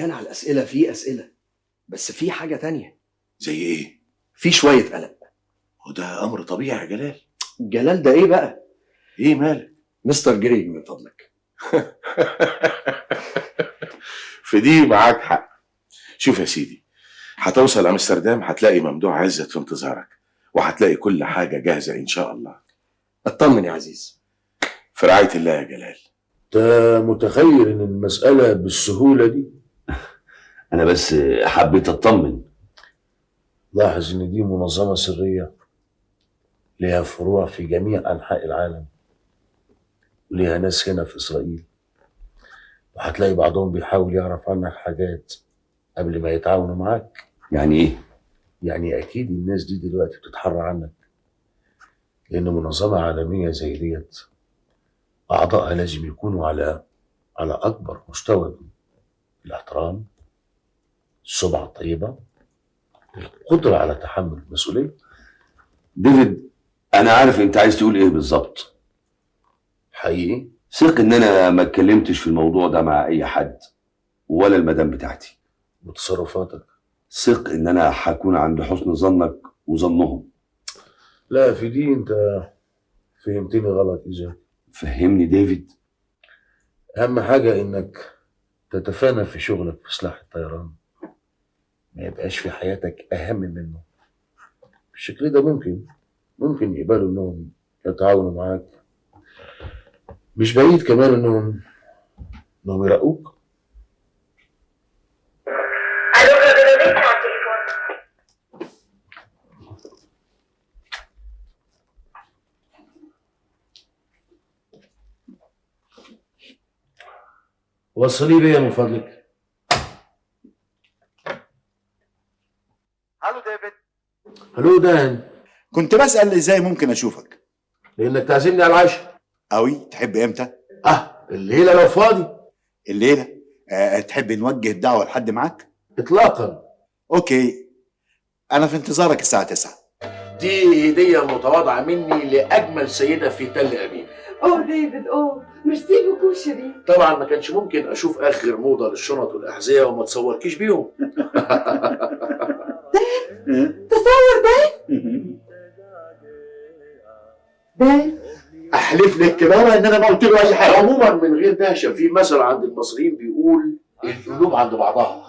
قلقان على الاسئله، في اسئله بس في حاجه تانية. زي ايه؟ في شويه قلق. وده امر طبيعي يا جلال. جلال ده ايه بقى؟ ايه مالك؟ مستر جريج من فضلك. في دي معاك حق. شوف يا سيدي، هتوصل امستردام هتلاقي ممدوح عزت في انتظارك، وهتلاقي كل حاجه جاهزه ان شاء الله. اطمن يا عزيز. في رعايه الله يا جلال. انت متخيل ان المسألة بالسهولة دي؟ انا بس حبيت اطمن. لاحظ ان دي منظمة سرية ليها فروع في جميع انحاء العالم، وليها ناس هنا في اسرائيل، وهتلاقي بعضهم بيحاول يعرف عنك حاجات قبل ما يتعاونوا معاك. يعني ايه؟ يعني اكيد الناس دي دلوقتي بتتحرى عنك، لان منظمة عالمية زي ديت اعضائها لازم يكونوا على اكبر مستوى من الاحترام، السمعة الطيبة، القدرة على تحمل المسؤولية. ديفيد، انا عارف انت عايز تقول ايه بالظبط. حقيقي ثق ان انا ما اتكلمتش في الموضوع ده مع اي حد ولا المدام بتاعتي. وتصرفاتك. ثق ان انا هكون عند حسن ظنك وظنهم. لا، في دي انت فهمتني غلط. إذا فهمني ديفيد. اهم حاجة انك تتفانى في شغلك في سلاح الطيران، ما يبقاش في حياتك اهم منه. بالشكل ده ممكن يقبلوا انهم يتعاونوا معاك، مش بعيد كمان انهم يرقوك. وصلي بيا من فضلك. الو ديفيد. الو دان. كنت بسأل ازاي ممكن اشوفك. لانك تعزمني على العشاء. قوي. تحب امتى؟ الليله لو فاضي. الليله. تحب نوجه الدعوه لحد معاك؟ اطلاقا. اوكي، انا في انتظارك الساعه 9. دي هديه متواضعه مني لاجمل سيده في تل ابيب. اوه ديفيد، ميرسي بوكو شيري. طبعا ما كانش ممكن اشوف اخر موضه للشنط والاحذيه وما تصوركيش بيهم. تصور دان. احلف لك كده ان انا ما قلت له اي حاجه. عموما من غير دهشه، في مثل عند المصريين بيقول القلوب عند بعضها.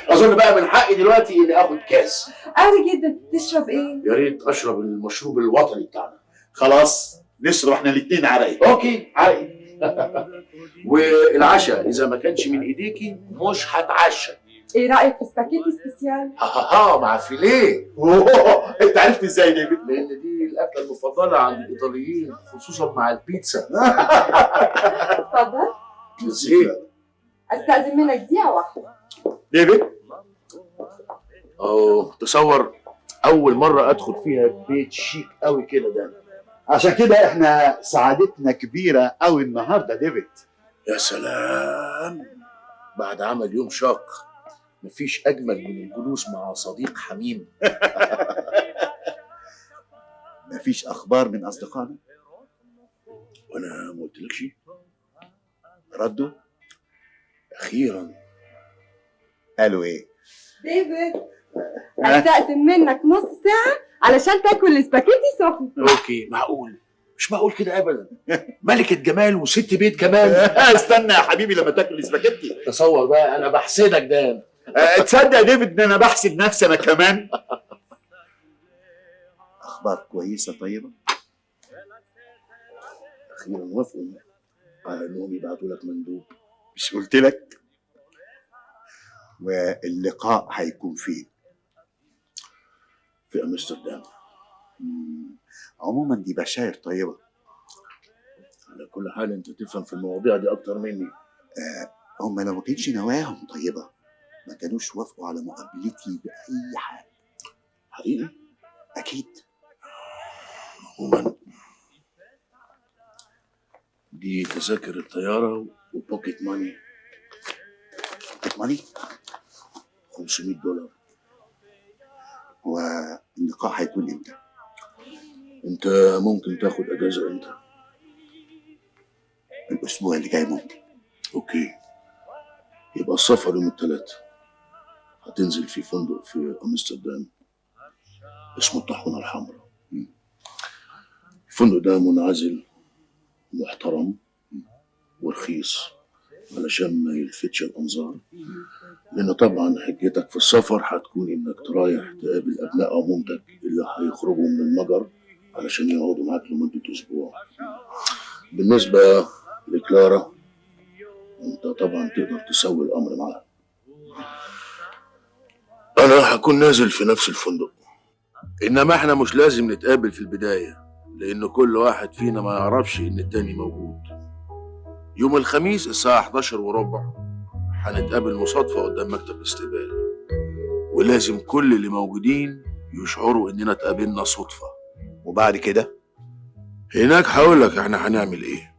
اظن بقى من حقي دلوقتي اني اخد كاس. قوي جدا. تشرب ايه؟ يا ريت اشرب المشروب الوطني بتاعنا. خلاص نشرب احنا الاثنين عرقي. اوكي عرقي. والعشاء اذا ما كانش من ايديكي مش هتعشى. ايه رايك في سباكيتي سبيسيال؟ مع فيليه. انت عرفت ازاي ديفيد؟ لان دي الاكله المفضله عند الايطاليين، خصوصا مع البيتزا. اتفضل. ازاي؟ استاذن منك دقيقه واحده. ديفيد، تصور اول مره ادخل فيها بيت شيك قوي كده. ده عشان كده احنا سعادتنا كبيره قوي النهارده ديفيد. يا سلام، بعد عمل يوم شاق مفيش اجمل من الجلوس مع صديق حميم. مفيش اخبار من اصدقائنا؟ وانا ما قلتلكش؟ ردوا؟ اخيرا. قالوا ايه؟ ديفيد، استاذن منك نص ساعه علشان تاكل السباكيتي سخن. اوكي، معقول؟ مش معقول كده ابدا. ملكة جمال وست بيت كمان. استنى يا حبيبي لما تاكل السباكيتي. تصور بقى، انا بحسدك دان. تصدق يا ديفيد ان انا بحسد نفسي انا كمان. اخبار كويسه طيبه. اخيرا وافقوا على انهم يبعتوا لك مندوب. مش قلت لك؟ واللقاء هيكون فين؟ في امستردام. عموما دي بشاير طيبه. على كل حال انت تفهم في المواضيع دي اكتر مني. هم لو ما كانش نواياهم طيبه ما كانوش وافقوا على مقابلتي باي حاجه. حقيقي؟ اكيد. عموما دي تذاكر الطياره وبوكيت ماني. بوكيت ماني؟ $500. واللقاء هيكون امتى؟ انت ممكن تاخد اجازه امتى؟ الاسبوع اللي جاي ممكن. اوكي، يبقى السفر يوم الثلاث. هتنزل في فندق في امستردام اسمه الطاحونة الحمراء. الفندق ده منعزل محترم ورخيص علشان ما يلفتش الانظار، لان طبعا حجتك في السفر هتكون انك ترايح تقابل ابناء عمومتك اللي هيخرجوا من المجر علشان يقعدوا معاك لمدة اسبوع. بالنسبة لكلارا انت طبعا تقدر تسوي الامر معاها. انا هكون نازل في نفس الفندق، انما احنا مش لازم نتقابل في البداية لان كل واحد فينا ما يعرفش ان التاني موجود. يوم الخميس الساعة 11:15 هنتقابل مصادفة قدام مكتب الاستقبال، ولازم كل اللي موجودين يشعروا اننا اتقابلنا صدفة. وبعد كده هناك هقولك احنا هنعمل ايه.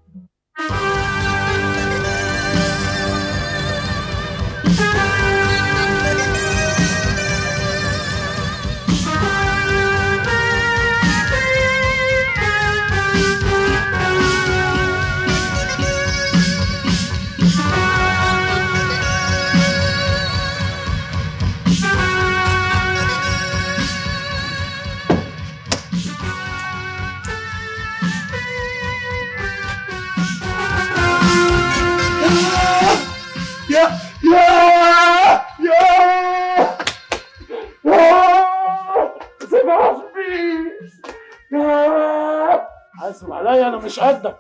حاسب عليا انا مش قدك.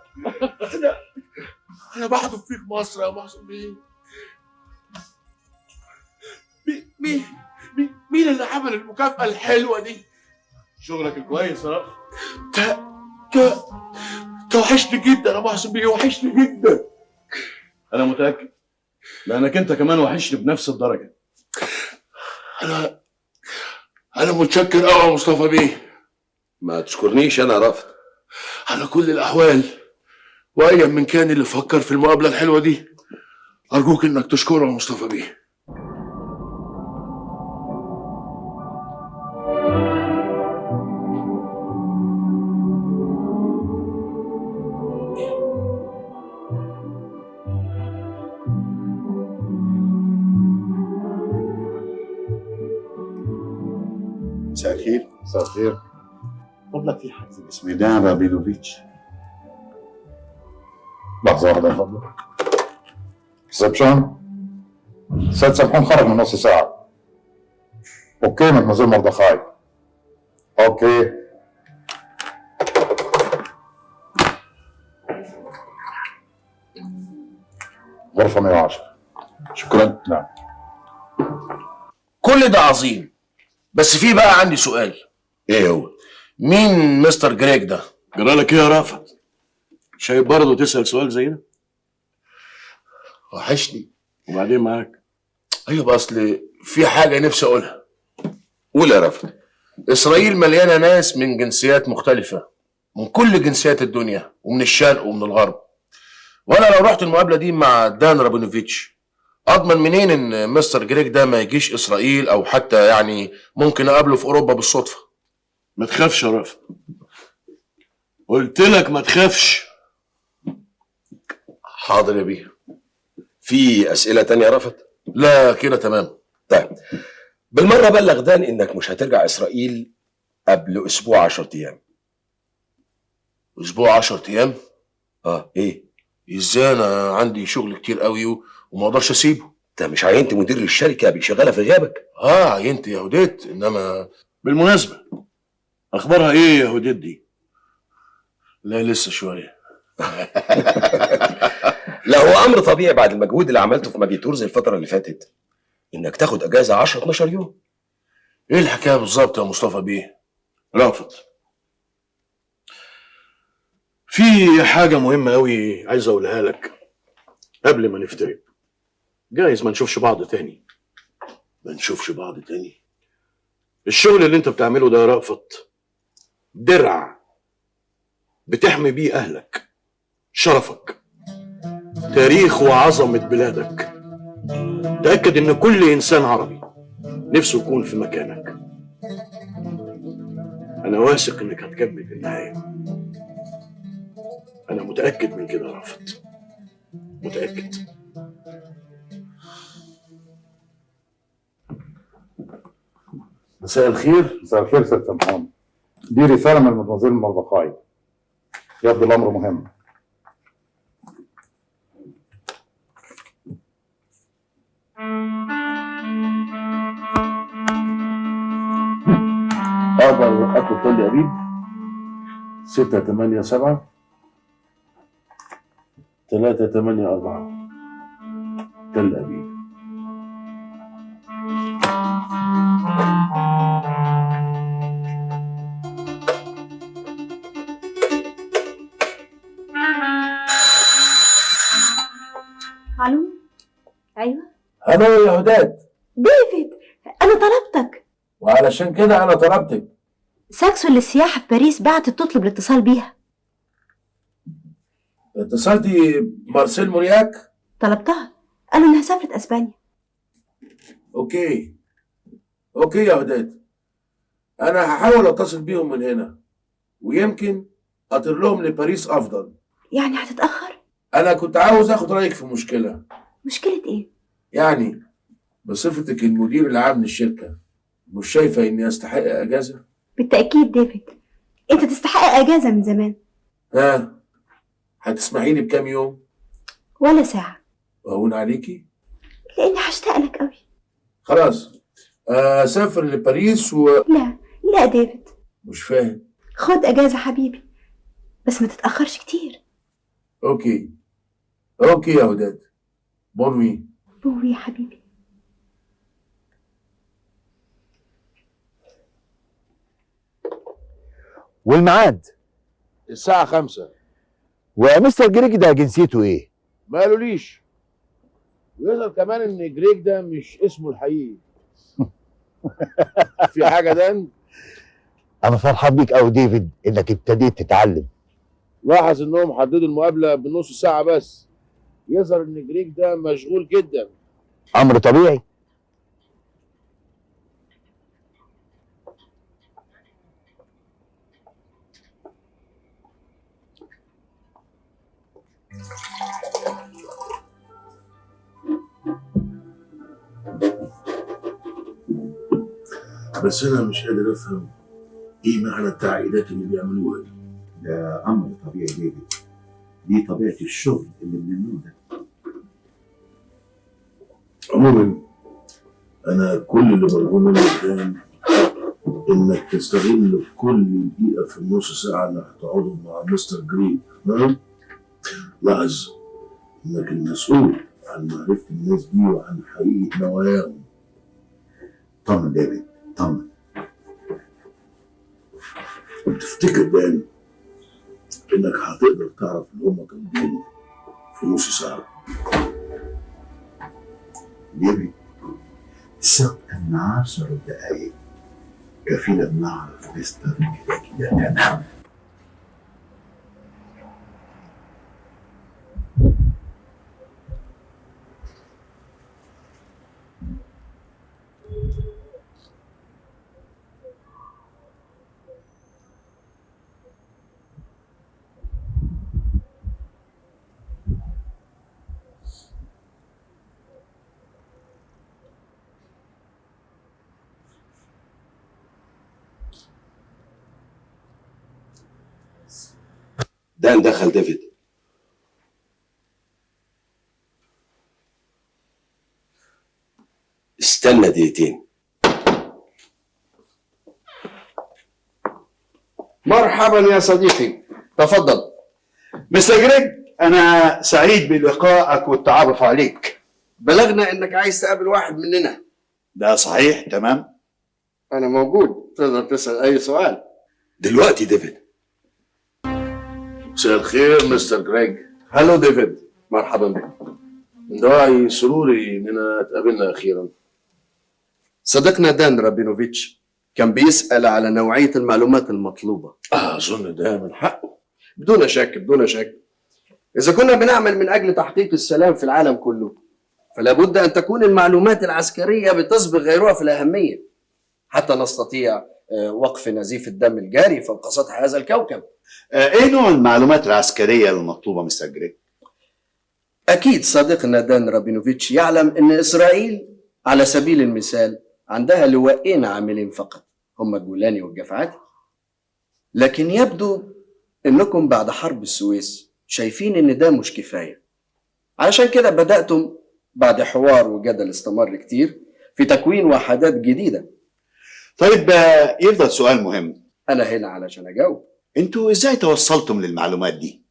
انا بحضر فيك مصر يا محسن بيه. مين اللي عمل المكافأة الحلوة دي؟ شغلك الكويس يا رأفت. توحشني جدا يا محسن بيه، وحشني جدا. انا متأكد لانك انت كمان وحشني بنفس الدرجة. انا متشكر قوي يا مصطفى بيه. ما تشكرنيش انا يا رأفت. على كل الاحوال وايا من كان اللي فكر في المقابلة الحلوة دي، ارجوك انك تشكره يا مصطفى بيه. مساء الخير. مساء الخير. فضلك في حد اسمه دان رابينوفيتش؟ لحظة واحدة من فضلك. ريسبشن. سيد سمحون خرج من نص ساعة. اوكي مدمزيل مردخاي. اوكي. غرفة 110. شكرا. نعم. كل ده عظيم، بس في بقى عندي سؤال. ايه هو؟ مين مستر جريج ده؟ جرالك ايه يا رأفت؟ شايف برضه تسأل سؤال زي ده؟ وحشني. وبعدين معاك؟ ايوه بس اصل في حاجة نفسي اقولها. قول يا رفعت. اسرائيل مليانة ناس من جنسيات مختلفة، من كل جنسيات الدنيا ومن الشرق ومن الغرب. وانا لو رحت المقابلة دي مع دان رابينوفيتش، اضمن منين ان مستر جريج ده ما يجيش اسرائيل، او حتى يعني ممكن اقابله في اوروبا بالصدفة. ما تخافش يا رأفت. قلت لك ما تخافش. حاضر يا بيه. في اسئله تانية يا رفعت؟ لا كده تمام. طيب بالمره بلغ دان انك مش هترجع اسرائيل قبل اسبوع 10 ايام. اسبوع 10 ايام؟ ايه؟ ازاي؟ انا عندي شغل كتير قوي وما اقدرش اسيبه. انت مش عينت مدير للشركه بيشغلها في غيابك؟ عينت يا هديت، انما بالمناسبة اخبارها ايه يا هديت دي؟ لا لسه شويه. لا هو امر طبيعي بعد المجهود اللي عملته في ماجيتورز الفتره اللي فاتت انك تاخد اجازه 10 12 يوم. ايه الحكايه بالظبط يا مصطفى بيه؟ رافض. في حاجة مهمة قوي عايز اقولها لك قبل ما نفترق. جايز ما نشوفش بعض تاني. ما نشوفش بعض تاني؟ الشغل اللي انت بتعمله ده يا رأفت درع بتحمي بيه اهلك، شرفك، تاريخ وعظمة بلادك. تأكد ان كل انسان عربي نفسه يكون في مكانك. انا واثق انك هتكمل للنهاية. انا متأكد من كده يا رأفت، متأكد. مساء الخير. مساء الخير سيد سمحون، دي رسالة من المدمزيل مردخاي، يبدو الأمر مهم. اقدر اكتب تل ابيب 687 384 تل ابيب. الو. ايوه الو يا هداد. ديفيد، انا طلبتك. وعلشان كده انا طلبتك. ساكسو للسياحة في باريس بعتت تطلب الاتصال بيها. اتصلتي مارسيل مورياك؟ طلبتها، قالوا انها سافرت اسبانيا. اوكي يا هداد، انا هحاول اتصل بيهم من هنا ويمكن اطير لهم لباريس افضل. يعني هتتأخر؟ انا كنت عاوز اخد رايك في مشكله. مشكلة ايه؟ يعني بصفتك المدير العام للشركه، مش شايفه اني استحق اجازه؟ بالتأكيد ديفيد، انت تستحق اجازة من زمان. ها، هتسمحي لي بكام يوم؟ ولا ساعة. واهون عليكي؟ لاني هشتاق لك قوي. خلاص، سافر لباريس لا ديفيد. مش فاهم. خد اجازة حبيبي، بس ما تتأخرش كتير. اوكي يا هداد. بونوي. بوي يا حبيبي. والميعاد الساعة 5. ومستر جريج ده جنسيته ايه؟ ما قالوليش. ويظهر كمان ان جريج ده مش اسمه الحقيقي. في حاجة دان؟ انا فرحان بيك قوي ديفيد انك ابتديت تتعلم. لاحظ انهم حددوا المقابلة بنص ساعة بس. يظهر ان جريج ده مشغول جدا. امر طبيعي. بس انا مش قادر افهم ايه معنى التعقيدات اللي بيعملوها دي. ده امر طبيعي ديفيد، دي طبيعه الشغل اللي من النوع ده. عموما انا كل اللي برجوه منك الان انك تستغل كل دقيقه في النص ساعه اللي هتقعدوا مع مستر جريج. تمام؟ لاحظ انك المسؤول عن معرفه الناس دي وعن حقيقه نواياهم. طمن ديفيد، طمن. تفتكر دان انك هتقدر تعرف اللي هم كانوا بيقولوا في نص ساعه؟ ديفيد، 10 دقايق كفيلة نعرف مستر جريج ده تمام. دان دخل ديفيد. استنى دقيقتين. مرحبا يا صديقي، تفضل. مستر جريج، أنا سعيد بلقائك والتعرف عليك. بلغنا إنك عايز تقابل واحد مننا. ده صحيح، تمام؟ أنا موجود، تقدر تسأل أي سؤال. دلوقتي ديفيد. مساء الخير مستر جريج. هلو ديفيد، مرحبا بك. من دواعي سروري إننا اتقابلنا أخيرا. صديقنا دان رابينوفيتش كان بيسأل على نوعية المعلومات المطلوبة. أظن ده من حقه. بدون شك بدون شك. إذا كنا بنعمل من أجل تحقيق السلام في العالم كله، فلا بد أن تكون المعلومات العسكرية بتسبق غيرها في الأهمية حتى نستطيع وقف نزيف الدم الجاري فوق سطح هذا الكوكب. ايه نوع المعلومات العسكرية المطلوبة مستر جريج؟ أكيد صديقنا دان رابينوفيتش يعلم أن إسرائيل على سبيل المثال عندها لواءين عاملين فقط، هم الجولاني والجفعاتي. لكن يبدو انكم بعد حرب السويس شايفين ان ده مش كفاية، علشان كده بدأتم بعد حوار وجدل استمر كتير في تكوين وحدات جديدة. طيب يفضل سؤال مهم. انا هنا علشان اجاوب. انتوا ازاي توصلتم للمعلومات دي؟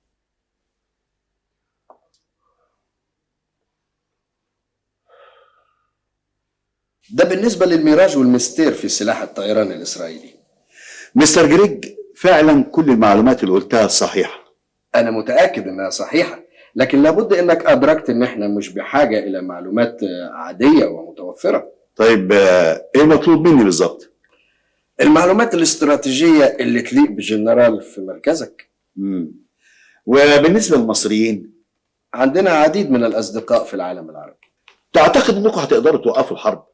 ده بالنسبة للميراج والمستير في سلاح الطيران الإسرائيلي. مستر جريج، فعلا كل المعلومات اللي قلتها صحيحة. أنا متأكد إنها صحيحة، لكن لابد إنك أدركت إن إحنا مش بحاجة إلى معلومات عادية ومتوفرة. طيب ايه مطلوب مني بالظبط؟ المعلومات الاستراتيجية اللي تليق بجنرال في مركزك. وبالنسبة للمصريين، عندنا عديد من الأصدقاء في العالم العربي. تعتقد انكم هتقدروا توقفوا الحرب؟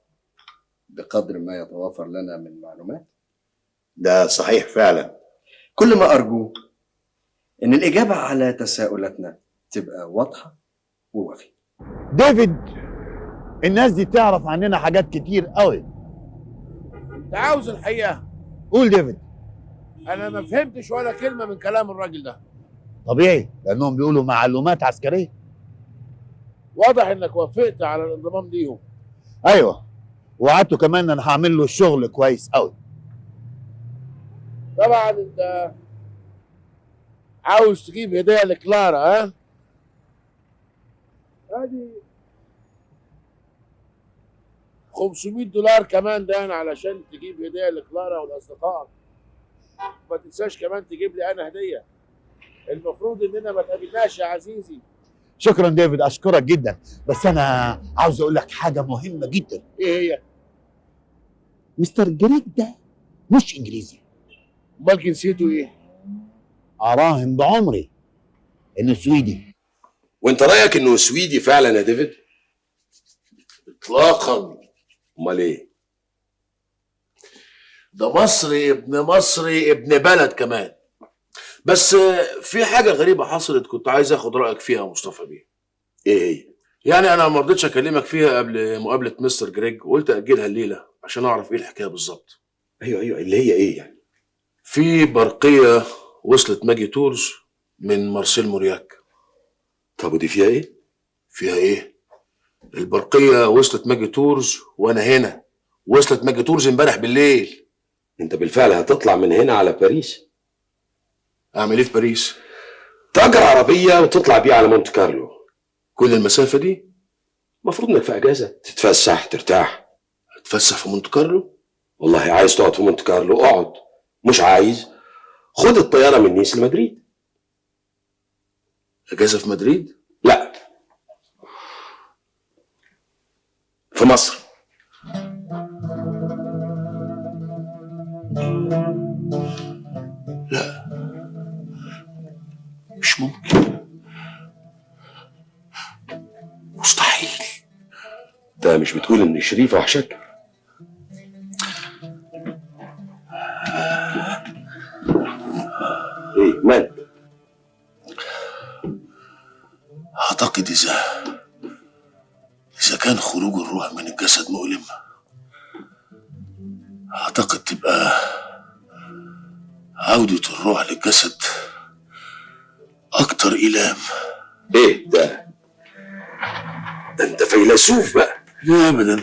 بقدر ما يتوافر لنا من معلومات. ده صحيح فعلا. كل ما أرجو إن الإجابة على تساؤلاتنا تبقى واضحة ووافية. ديفيد، الناس دي تعرف عننا حاجات كتير قوي. انت عاوز الحقيقه؟ قول ديفيد. انا ما فهمتش ولا كلمه من كلام الراجل ده. طبيعي، لانهم بيقولوا معلومات عسكريه. واضح انك وافقت على الانضمام ليهم. ايوه، وعدته كمان ان انا هعمل له الشغل كويس قوي. طبعا انت عاوز تجيب هديه لكلارا، ها؟ ادي $500 كمان ده علشان تجيب هديه لكلارا والاصدقاء. ما تنساش كمان تجيب لي انا هديه. المفروض اننا ما تقابلناش يا عزيزي. شكرا ديفيد، اشكرك جدا، بس انا عاوز اقول لك حاجه مهمه جدا. ايه هي؟ مستر جريج ده مش انجليزي. امال جنسيته ايه؟ اراهن بعمري انه سويدي. وانت رايك انه سويدي فعلا يا ديفيد؟ اطلاقا. امال ايه؟ ده مصري ابن مصري ابن بلد كمان. بس في حاجه غريبه حصلت كنت عايز اخد رايك فيها يا مصطفى بيه. ايه هي؟ يعني انا ما رضيتش اكلمك فيها قبل مقابله مستر جريج، وقلت اجلها الليله عشان اعرف ايه الحكايه بالظبط. ايوه اللي هي ايه يعني؟ في برقيه وصلت ماجي تورز من مارسيل مورياك. طب ودي فيها ايه؟ فيها ايه؟ البرقيه وصلت ماجي تورز وانا هنا. وصلت ماجي تورز امبارح بالليل. انت بالفعل هتطلع من هنا على باريس؟ اعمل ايه في باريس؟ تأجر عربيه وتطلع بيها على مونت كارلو. كل المسافه دي؟ المفروض انك في اجازه تتفسح ترتاح. تتفسح في مونت كارلو؟ والله عايز تقعد في مونت كارلو اقعد، مش عايز خد الطياره من نيس لمدريد. اجازه في مدريد؟ لا، في مصر. لا مش ممكن، مستحيل. انت مش بتقول ان شريف وحشك؟ ايه مالك؟ اعتقد اذا كان خروج الروح من الجسد مؤلم، اعتقد تبقى عودة الروح للجسد اكتر إيلام. ايه ده انت فيلسوف بقى. لا ابدا،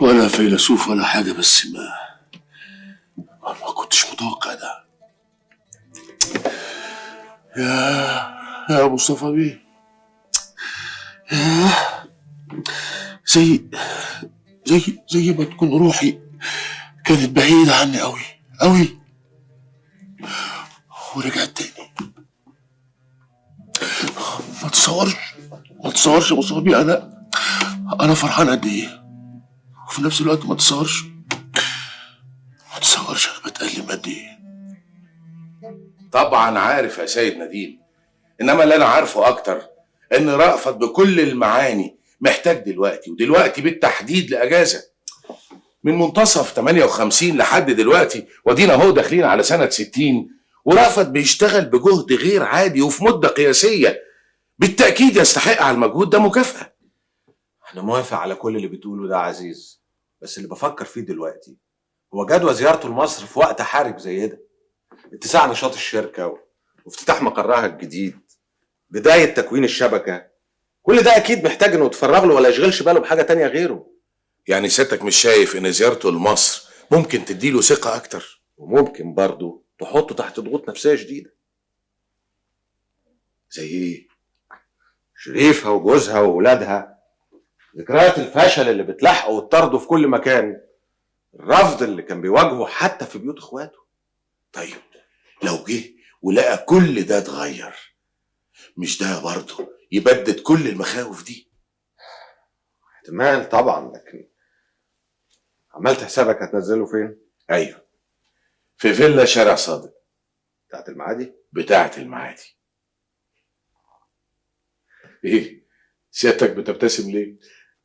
ولا فيلسوف ولا حاجة، بس ما كنتش متوقع ده. يا مصطفى بيه، زي ما تكون روحي كانت بعيدة عني قوي ورجعت تاني. ما تصورش يا مصطفى بيه، انا فرحان قد ايه، وفي نفس الوقت ما تصورش انا بتألم قد ايه. طبعا عارف يا سيد نديم، انما اللي انا عارفه اكتر ان رأفت بكل المعاني محتاج دلوقتي بالتحديد لاجازه. من منتصف 58 لحد دلوقتي ودينا اهو داخلين على سنه 60، ورأفت بيشتغل بجهد غير عادي وفي مده قياسيه. بالتاكيد يستحق على المجهود ده مكافاه. انا موافق على كل اللي بتقوله ده يا عزيز، بس اللي بفكر فيه دلوقتي هو جدوى زيارته لمصر في وقت حرج زي ده. اتساع نشاط الشركة وافتتاح مقرها الجديد، بداية تكوين الشبكة، كل ده أكيد محتاج إنه يتفرغ له ولا يشغلش باله بحاجة تانية غيره. يعني سيادتك مش شايف إن زيارته لمصر ممكن تديله ثقة أكتر؟ وممكن برضه تحطه تحت ضغوط نفسية شديدة. زي إيه؟ شريفها وجوزها وولادها، ذكريات الفشل اللي بتلاحقه وتطرده في كل مكان، الرفض اللي كان بيواجهه حتى في بيوت اخواته. طيب لو جه ولقى كل ده اتغير، مش ده برضه يبدد كل المخاوف دي؟ احتمال طبعا، لكن عملت حسابك هتنزله فين؟ ايوه، في فيلا شارع صادق. بتاعت المعادي؟ بتاعت المعادي. ايه سيادتك بتبتسم ليه؟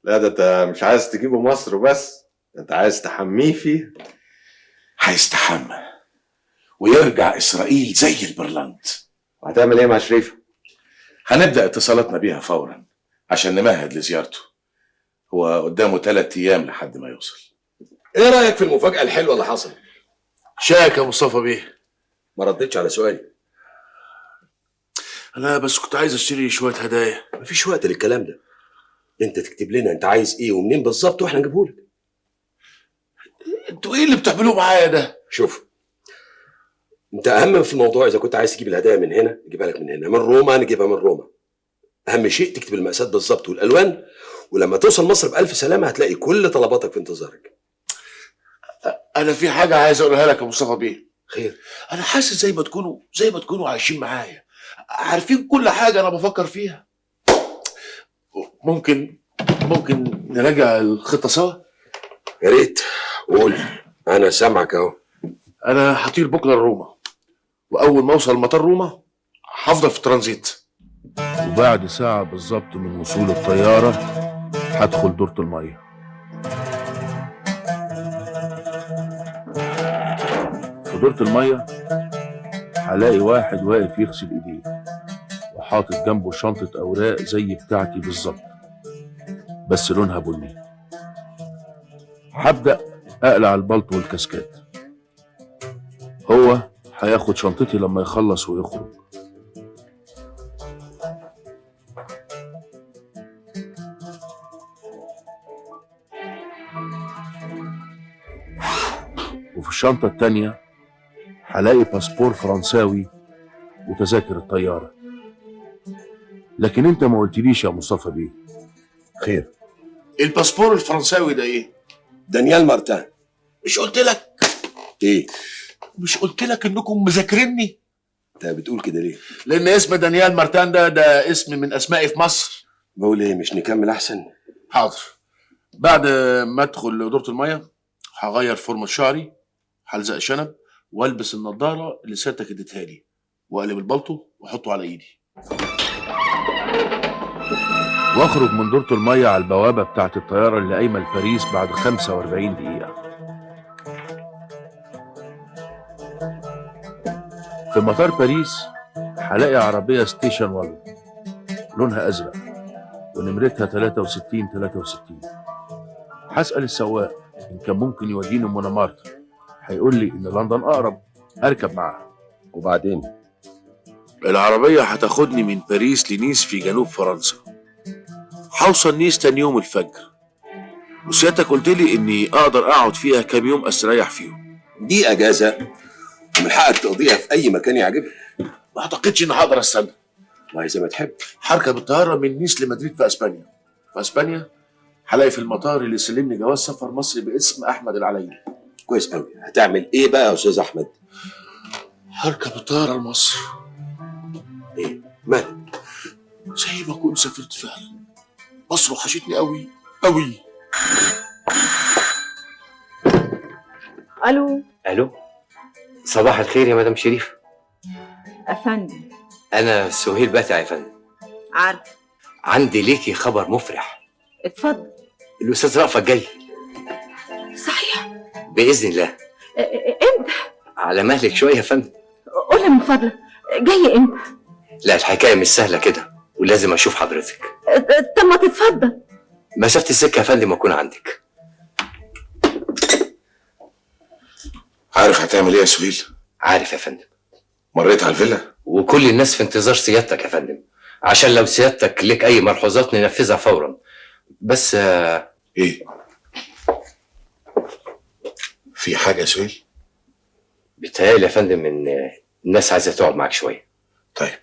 لا ده انت مش عايز تجيبه مصر وبس، ده انت عايز تحميه فيه. هيستحمى ويرجع اسرائيل زي البرلنت. وهتعمل ايه مع شريفه؟ هنبدأ اتصالاتنا بيها فورا عشان نمهد لزيارته. هو قدامه 3 أيام لحد ما يوصل. ايه رايك في المفاجاه الحلوه اللي حصلت؟ شاك يا مصطفى بيه. ما ردتش على سؤالي. انا بس كنت عايز اشتري شويه هدايا. مفيش وقت للكلام ده. انت تكتب لنا انت عايز ايه ومنين بالظبط واحنا نجيبهولك. انتوا ايه اللي بتعملوه معايا ده؟ شوف، انت اهم في الموضوع اذا كنت عايز تجيب الهدايا من هنا نجيبها لك من هنا، من روما نجيبها من روما. اهم شيء تكتب المقاسات بالظبط والالوان، ولما توصل مصر بألف سلامه هتلاقي كل طلباتك في انتظارك. انا في حاجه عايز اقولها لك يا مصطفى بيه. خير؟ انا حاسس زي ما تكونوا عايشين معايا، عارفين كل حاجه انا بفكر فيها. ممكن نراجع الخطه سوا؟ يا ريت. قول، انا سامعك اهو. انا هطير بكره لروما، واول ما اوصل مطار روما هفضل في ترانزيت، وبعد ساعة بالظبط من وصول الطيارة هدخل دورة المية. في دورة المية هلاقي واحد واقف يغسل ايديه وحاطط جنبه شنطة اوراق زي بتاعتي بالظبط بس لونها بني. هبدأ اقلع البلطو والكاسكات. هو هياخد شنطتي لما يخلص ويخرج. وفي الشنطة التانية هلاقي باسبور فرنساوي وتذاكر الطيارة. لكن انت ما قلتليش يا مصطفى بيه. خير؟ الباسبور الفرنساوي ده ايه؟ دانيال مارتان. مش قلت لك؟ ايه؟ مش قلت لك انكم مذاكريني؟ انت بتقول كده ليه؟ لان اسم دانيال مارتان ده اسم من اسمائي في مصر. بقول ايه، مش نكمل احسن؟ حاضر. بعد ما ادخل دورة المية هغير فورمة شعري، هلزق شنب، والبس النضارة اللي سيادتك اديتها لي، واقلب البلطو واحطه على ايدي، واخرج من دورة المية على البوابة بتاعت الطيارة اللي قايمة لباريس بعد 45 دقيقة. في مطار باريس هلاقي عربية ستيشن واجن لونها أزرق ونمرتها 63. هسأل السواق إن كان ممكن يوديني مونمارتر، هيقول لي إن لندن أقرب، أركب معاه. وبعدين؟ العربية هتاخدني من باريس لنيس في جنوب فرنسا. هوصل نيس تاني يوم الفجر، وسيادتك قلت لي إني أقدر أقعد فيها كام يوم أستريح فيهم. دي أجازة ومن حقك تقضيها في أي مكان يعجبك. ما أعتقدش إني هقدر أستنى. والله زي ما تحب. هركب الطيارة من نيس لمدريد في أسبانيا. في أسبانيا هلاقي في المطار اللي سلمني جواز سفر مصري باسم أحمد العليلي. كويس قوي. هتعمل إيه بقى يا أستاذ أحمد؟ هركب الطيارة لمصر. إيه؟ مالك؟ زي ما كنت سافرت فعلا. مصر وحشتني قوي قوي. الو، صباح الخير يا مدام شريف. افندم. انا سهيل باتع يا فندم. عارف. عندي ليكي خبر مفرح. اتفضل. الاستاذ رأفت جاي. صحيح؟ باذن الله. امتى؟ على مهلك شويه يا فندم. قولي من فضلك، جاي امتى؟ لا الحكايه مش سهله كده، ولازم اشوف حضرتك. طب ما تتفضل. مسافه السكه يا فندم اكون عندك. عارف هتعمل ايه يا سهيل؟ عارف يا فندم. مريت على الفيلا؟ وكل الناس في انتظار سيادتك يا فندم، عشان لو سيادتك لك اي ملحوظات ننفذها فورا. بس ايه؟ في حاجه يا سهيل؟ بيتهيألي يا فندم ان الناس عايزه تقعد معاك شويه. طيب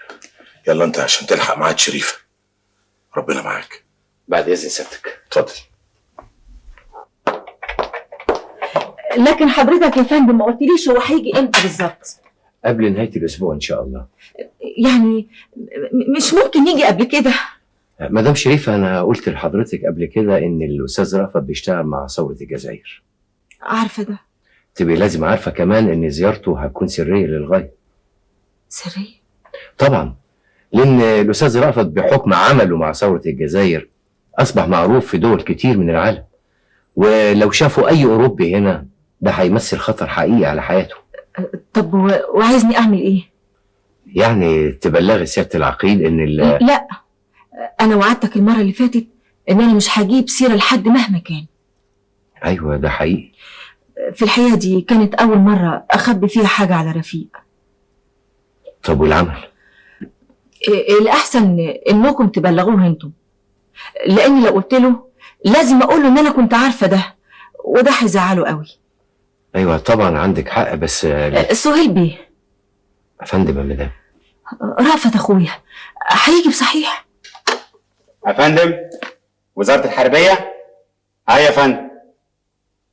يلا انت عشان تلحق ميعاد شريفه. ربنا معاك. بعد اذن سيادتك. اتفضل. لكن حضرتك يا فندم ما قلتليش هو هيجي امتى بالظبط؟ قبل نهايه الاسبوع ان شاء الله. يعني مش ممكن يجي قبل كده؟ مدام شريفه، انا قلت لحضرتك قبل كده ان الاستاذ رأفت بيشتغل مع ثوره الجزائر. عارفه ده. تبقي لازم عارفه كمان ان زيارته هتكون سريه للغايه. سريه؟ طبعا، لان الاستاذ رأفت بحكم عمله مع ثوره الجزائر اصبح معروف في دول كتير من العالم، ولو شافوا اي اوروبي هنا ده هيمثل خطر حقيقي على حياته. طب وعايزني اعمل ايه؟ يعني تبلغي سياده العقيد ان لا، انا وعدتك المره اللي فاتت ان انا مش هجيب سيره لحد مهما كان. ايوه ده حقيقي. في الحقيقه دي كانت اول مره اخبي فيها حاجه على رفيق. طب والعمل؟ الاحسن انكم تبلغوه انتم، لاني لو قلت له لازم اقول له ان انا كنت عارفه ده، وده هيزعله قوي. ايوه طبعا عندك حق، بس سهيل بيه. يا فندم يا مدام. رأفت اخويا هيجي بصحيح؟ يا فندم، وزارة الحربية. ايوه يا فندم.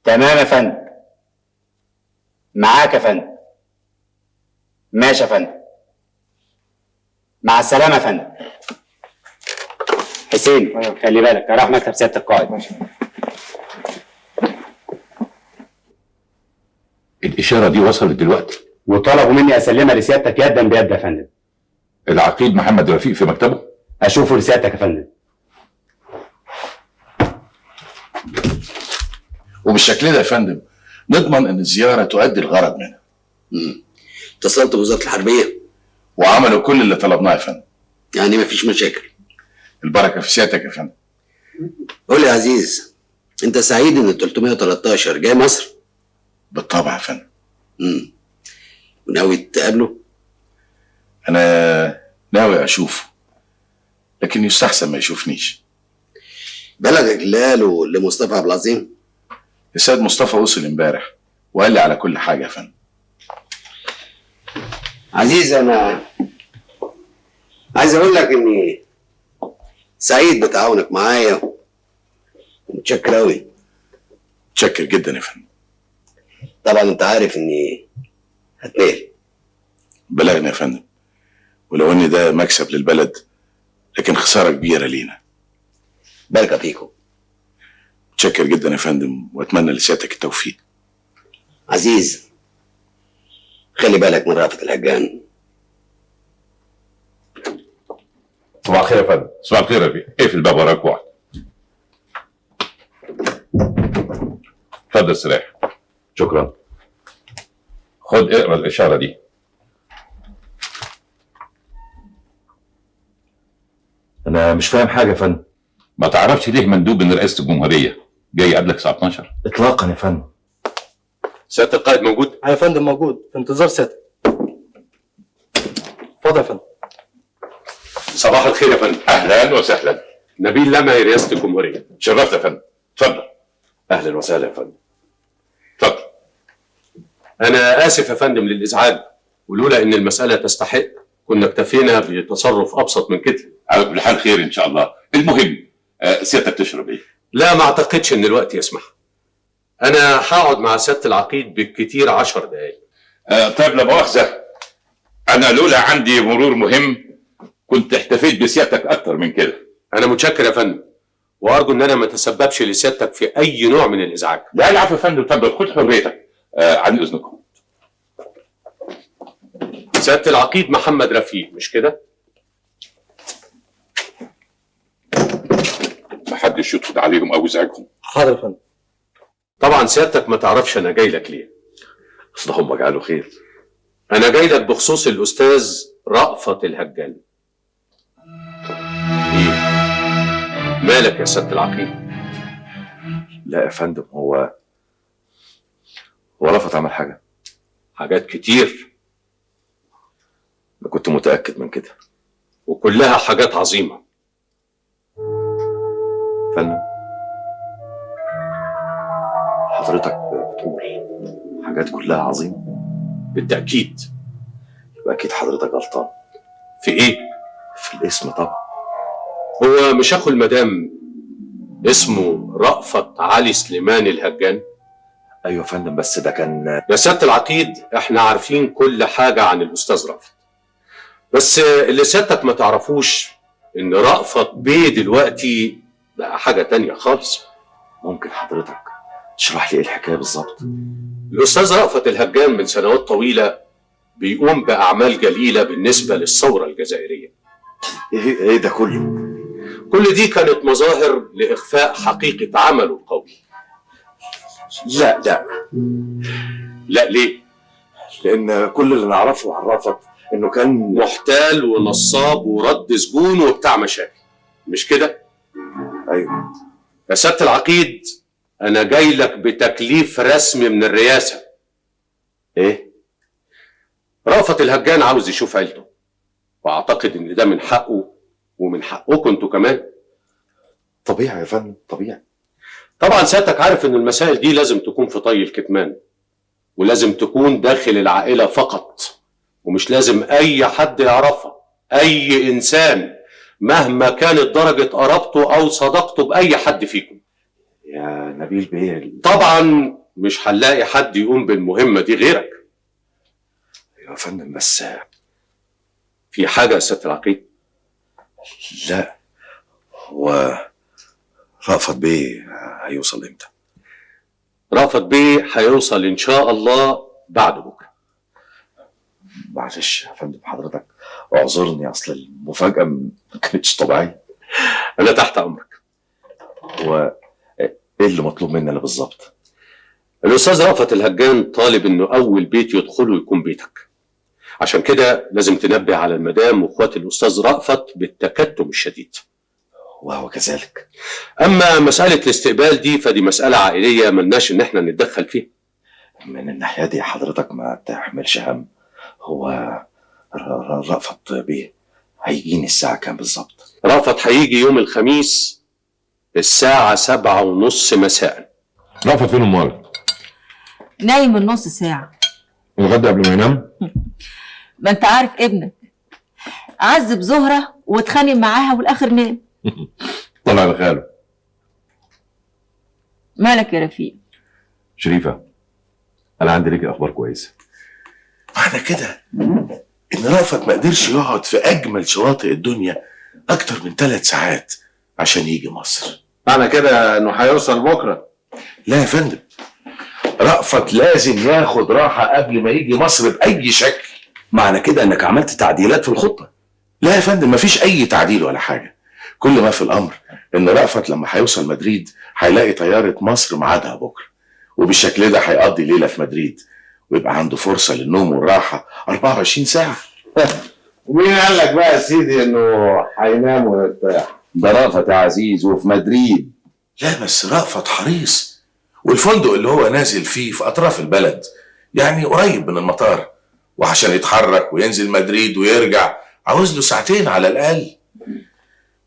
تمام يا فندم. معاك يا فندم. ماشي يا فندم. مع السلامة يا فندم. حسين خلي بالك، راح مكتب سيادة القائد. الإشارة دي وصلت دلوقتي، وطلبوا مني اسلمها لسيادتك يدا بيد يا فندم. العقيد محمد رفيق في مكتبه؟ اشوفه لسيادتك يا فندم. وبالشكل ده يا فندم نضمن ان الزياره تؤدي الغرض منها. اتصلت بوزاره الحربيه وعملوا كل اللي طلبناه يا فندم. يعني مفيش مشاكل؟ البركه في سيادتك يا فندم. قول لي يا عزيز، انت سعيد ان 313 جاي مصر؟ بالطبع يا فندم. وناوي تقابله؟ انا ناوي اشوفه، لكن يستحسن ما يشوفنيش. بلغك لاله لمصطفى عبد العظيم؟ السيد مصطفى وصل امبارح وقال لي على كل حاجه يا فندم. عزيز، انا عايز اقول لك اني سعيد بتعاونك معايا ومتشكر قوي. متشكر جدا يا فندم. طبعا انت عارف اني هتنقل. بلغني يا فندم، ولو ان ده مكسب للبلد لكن خساره كبيره لينا. بركه فيكم. متشكر جدا يا فندم، واتمنى لسيادتك التوفيق. عزيز، خلي بالك من رأفت الهجان. صباح الخير يا فندم. صباح الخير يا رفيق. اقفل الباب وراك واحد. اتفضل استريح. شكرا. خد اقرا الاشاره دي. انا مش فاهم حاجه يا فندم. ما تعرفش ليه مندوب من رئاسه الجمهوريه جاي يقابلك الساعه 12؟ اطلاقا يا فندم. سياده القائد موجود؟ يا فندم موجود، في انتظار سيادتك. اتفضل يا فندم. صباح الخير يا فندم. اهلا وسهلا. نبيل لمعي، رئاسه الجمهوريه. شرفت يا فندم. اتفضل. اهلا وسهلا يا فندم. اتفضل. انا اسف يا فندم للازعاج، ولولا ان المساله تستحق كنا اكتفينا بتصرف ابسط من كده. على كل حال خير ان شاء الله. المهم سيادتك تشرب ايه؟ لا، ما اعتقدش ان الوقت يسمح. انا هقعد مع سياده العقيد بالكتير 10 دقايق. طيب لا مؤاخذه، انا لولا عندي مرور مهم كنت احتفيت بسيادتك اكتر من كده. انا متشكر يا فندم، وارجو ان انا ما اتسببش لسيادتك في اي نوع من الازعاج. لا العفو يا فندم، اتفضل خد حريتك. عن اذنكم. سياده العقيد محمد رفيق، مش كده؟ محدش يطرد عليهم او يزعجهم. حاضر يا فندم. طبعا سيادتك ما تعرفش انا جاي لك ليه. اصل هم جعلوا خير. انا جاي لك بخصوص الاستاذ رأفت الهجان. ايه مالك يا سياده العقيد؟ لا يا فندم، هو رفض عمل حاجه. حاجات كتير. انا كنت متاكد من كده. وكلها حاجات عظيمه. فندم، حضرتك بتقول حاجات كلها عظيمه؟ بالتاكيد. يبقى اكيد حضرتك غلطان. في ايه؟ في الاسم طبعا. هو مش اخو المدام اسمه رأفت علي سليمان الهجان؟ ايوه يا فندم، بس ده كان... يا سيادة العقيد، احنا عارفين كل حاجة عن الأستاذ رأفت، بس اللي سيادتك ما تعرفوش إن رأفت بيه دلوقتي بقى حاجة تانية خالص. ممكن حضرتك تشرح لي ايه الحكاية بالظبط؟ الأستاذ رأفت الهجان من سنوات طويلة بيقوم بأعمال جليلة بالنسبة للثورة الجزائرية. ايه ده كله؟ كل دي كانت مظاهر لإخفاء حقيقة عمله القوي. لا لا ليه؟ لأن كل اللي نعرفه عن رأفت إنه كان محتال ونصاب ورد سجون وبتاع مشاكل، مش كده؟ أيوه. يا سيادة العقيد، أنا جاي لك بتكليف رسمي من الرئاسة. إيه؟ رأفت الهجان عاوز يشوف عيلته، وأعتقد إن ده من حقه ومن حقكم انتوا كمان. طبيعي يا فندم، طبيعي. طبعا سيادتك عارف ان المسائل دي لازم تكون في طي الكتمان، ولازم تكون داخل العائلة فقط، ومش لازم اي حد يعرفها، اي انسان مهما كانت درجة قرابته او صداقته باي حد فيكم. يا نبيل بيه، طبعا مش هنلاقي حد يقوم بالمهمة دي غيرك. يا فندم بس في حاجة يا سيادة العقيد؟ لا، هو رأفت بيه هيوصل امتى؟ رأفت بيه هيوصل ان شاء الله بعد بكره. معلش يا فندم، حضرتك اعذرني، اصل المفاجأة ما كانتش طبيعية. انا تحت امرك. هو ايه اللي مطلوب مننا بالظبط؟ الاستاذ رأفت الهجان طالب انه اول بيت يدخله يكون بيتك، عشان كده لازم تنبه على المدام واخوات الاستاذ رأفت بالتكتم الشديد. وهو كذلك. اما مسألة الاستقبال دي فدي مسألة عائلية ملناش ان احنا نتدخل فيها. من الناحية دي حضرتك ما تحملش هم. هو رأفت بيه هيجيني الساعة كام بالظبط؟ رأفت هيجي يوم الخميس الساعة 7:30 مساء. رأفت فين امال؟ نايم من نص ساعة. الغدا قبل ما ينام؟ ما انت عارف ابنك عذب زهرة واتخانق معاها والاخر نام. طلع لخاله. مالك يا رفيق؟ شريفة، انا عندي ليك اخبار كويسة. معنى كده ان رأفت ما قدرش يقعد في اجمل شواطئ الدنيا اكتر من 3 ساعات عشان يجي مصر. معنى كده انه هيوصل بكره؟ لا يا فندم، رأفت لازم ياخد راحة قبل ما يجي مصر بأي شكل. معنى كده انك عملت تعديلات في الخطة؟ لا يا فندم، مفيش أي تعديل ولا حاجة. كل ما في الأمر إن رأفت لما هيوصل مدريد هيلاقي طيارة مصر ميعادها بكرة، وبالشكل ده هيقضي ليلة في مدريد ويبقى عنده فرصة للنوم والراحة 24 ساعة. ومين قال لك بقى يا سيدي إنه هينام ويرتاح؟ ده رأفت يا عزيز وفي مدريد. لا بس رأفت حريص، والفندق اللي هو نازل فيه في أطراف البلد، يعني قريب من المطار، وعشان يتحرك وينزل مدريد ويرجع عاوز له 2 ساعة على الأقل.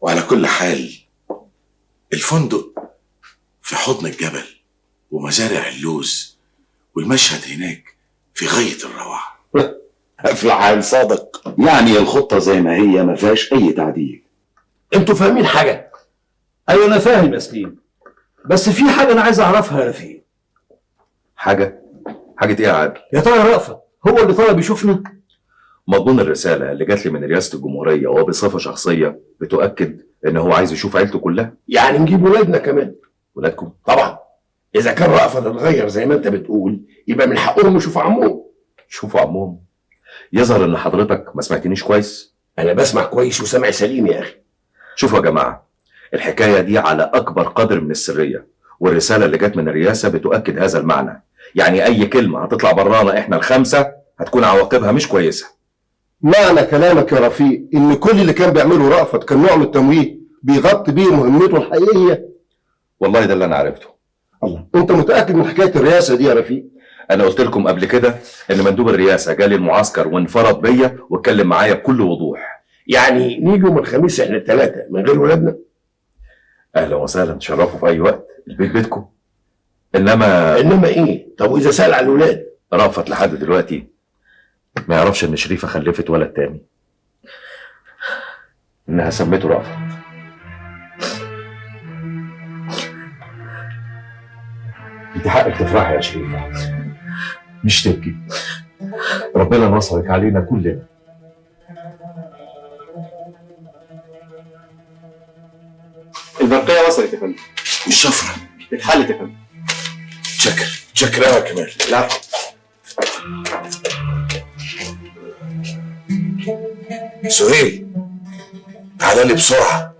وعلى كل حال الفندق في حضن الجبل ومزارع اللوز، والمشهد هناك في غاية الروعة. أفلح صادق. يعني الخطة زي ما هي ما فيهاش أي تعديل. انتوا فاهمين حاجة؟ ايوه انا فاهم يا سليم، بس في حاجة انا عايز اعرفها يا رفيق. حاجة ايه يا عادل؟ يا ترى رأفت هو اللي طلب يشوفنا؟ مضمون الرسالة اللي جات لي من رئاسة الجمهورية وبصفة شخصية بتؤكد ان هو عايز يشوف عيلته كلها. يعني نجيب ولادنا كمان؟ ولادكم؟ طبعا، اذا كان رأفت اتغير زي ما انت بتقول يبقى من حقهم يشوفوا عمهم. شوفوا عمهم؟ يظهر ان حضرتك ما سمعتنيش كويس. انا بسمع كويس وسمعي سليم يا اخي. شوفوا يا جماعة، الحكاية دي على اكبر قدر من السرية، والرسالة اللي جات من الرئاسة بتؤكد هذا المعنى. يعني اي كلمة هتطلع برانا احنا ال5 هتكون عواقبها مش كويسة. معنى كلامك يا رفيق ان كل اللي كان بيعمله رأفت كان نوع من التمويه بيغطي بيه مهمته الحقيقية؟ والله ده اللي انا عرفته. الله، انت متأكد من حكاية الرئاسة دي يا رفيق؟ انا قلت لكم قبل كده ان مندوب الرئاسه جالي المعسكر وانفرد بيا واتكلم معايا بكل وضوح. يعني نيجي يوم الخميس احنا الثلاثه من غير ولادنا؟ اهلا وسهلا، تشرفوا في اي وقت، البيت بيتكم. انما ايه؟ طب واذا سال على الولاد؟ رأفت لحد دلوقتي ما يعرفش ان شريفه خلفت ولد تاني، انها سميته رأفت. انت حقك تفرحي يا شريفه، مش تبكي. ربنا نصرك علينا كلنا. البرقية وصلت يا فندم. والشفرة اتحلت يا فندم. شكر يا كمال. لا سهيل تعالى لي بسرعة.